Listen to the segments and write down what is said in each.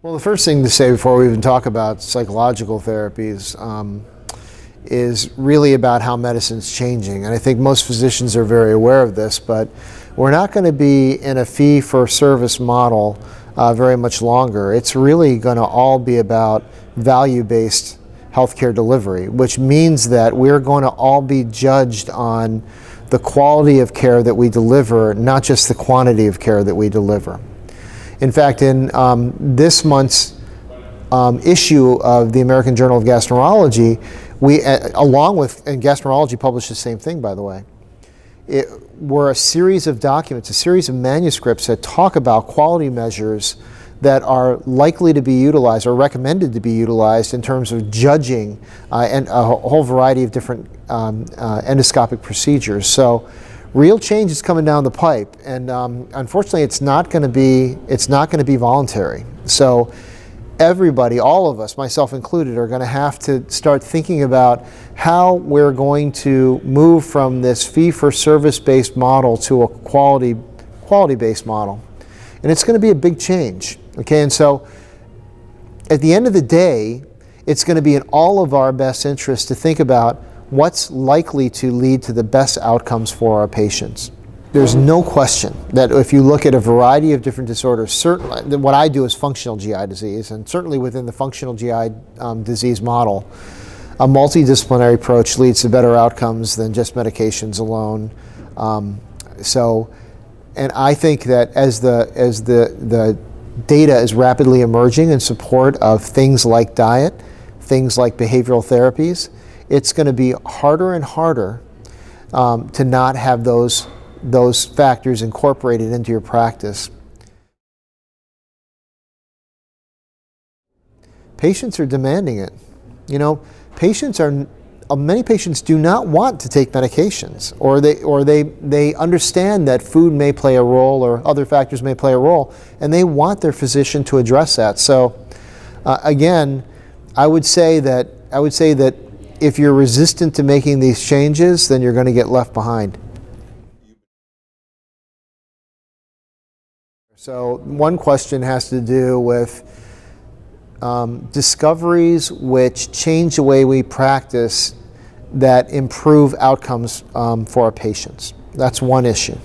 Well, the first thing to say before we even talk about psychological therapies is really about how medicine's changing. And I think most physicians are very aware of this, but we're not going to be in a fee-for-service model very much longer. It's really going to all be about value-based healthcare delivery, which means that we're going to all be judged on the quality of care that we deliver, not just the quantity of care that we deliver. In fact, in this month's issue of the American Journal of Gastroenterology, we, along with, and Gastroenterology published the same thing, by the way, it were a series of documents, a series of manuscripts that talk about quality measures that are likely to be utilized or recommended to be utilized in terms of judging and a whole variety of different endoscopic procedures. So real change is coming down the pipe, and unfortunately it's not going to be voluntary. So everybody, all of us, myself included, are going to have to start thinking about how we're going to move from this fee-for-service based model to a quality-based model. And it's going to be a big change. Okay, and so at the end of the day, it's going to be in all of our best interest to think about what's likely to lead to the best outcomes for our patients. There's no question that if you look at a variety of different disorders, certainly what I do is functional GI disease, and certainly within the functional GI disease model, a multidisciplinary approach leads to better outcomes than just medications alone. And I think that as the data is rapidly emerging in support of things like diet, things like behavioral therapies, it's going to be harder and harder to not have those factors incorporated into your practice. Patients are demanding it. You know, many patients do not want to take medications, or they understand that food may play a role or other factors may play a role, and they want their physician to address that. So again, I would say that if you're resistant to making these changes, then you're going to get left behind. So one question has to do with discoveries which change the way we practice that improve outcomes for our patients. That's one issue.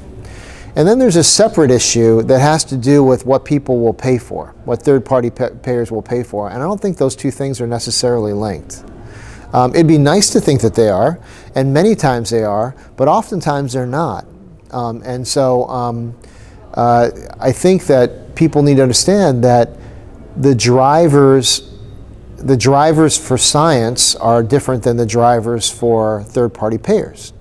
And then there's a separate issue that has to do with what people will pay for, what third-party payers will pay for. And I don't think those two things are necessarily linked. It'd be nice to think that they are, and many times they are, but oftentimes they're not. I think that people need to understand that the drivers for science are different than the drivers for third-party payers.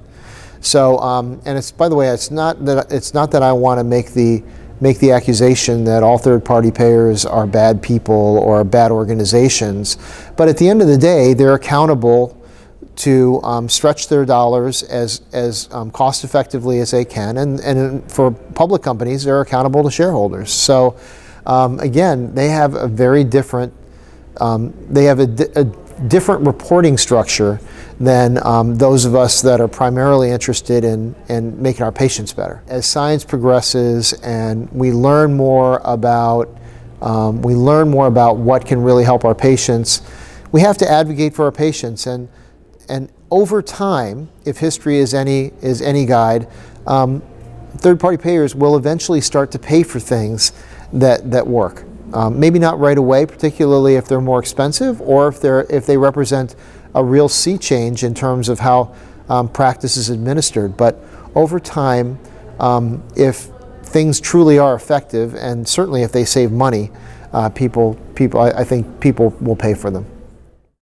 So, and it's, by the way, it's not that I want to make the accusation that all third-party payers are bad people or bad organizations, but at the end of the day, they're accountable to stretch their dollars as cost effectively as they can, and for public companies, they're accountable to shareholders. So again, they have a very different a different reporting structure than those of us that are primarily interested in making our patients better. As science progresses and we learn more about what can really help our patients, we have to advocate for our patients. And over time, if history is any guide, third-party payers will eventually start to pay for things that work. Maybe not right away, particularly if they're more expensive, or if they represent a real sea change in terms of how practice is administered. But over time, if things truly are effective, and certainly if they save money, I think people will pay for them.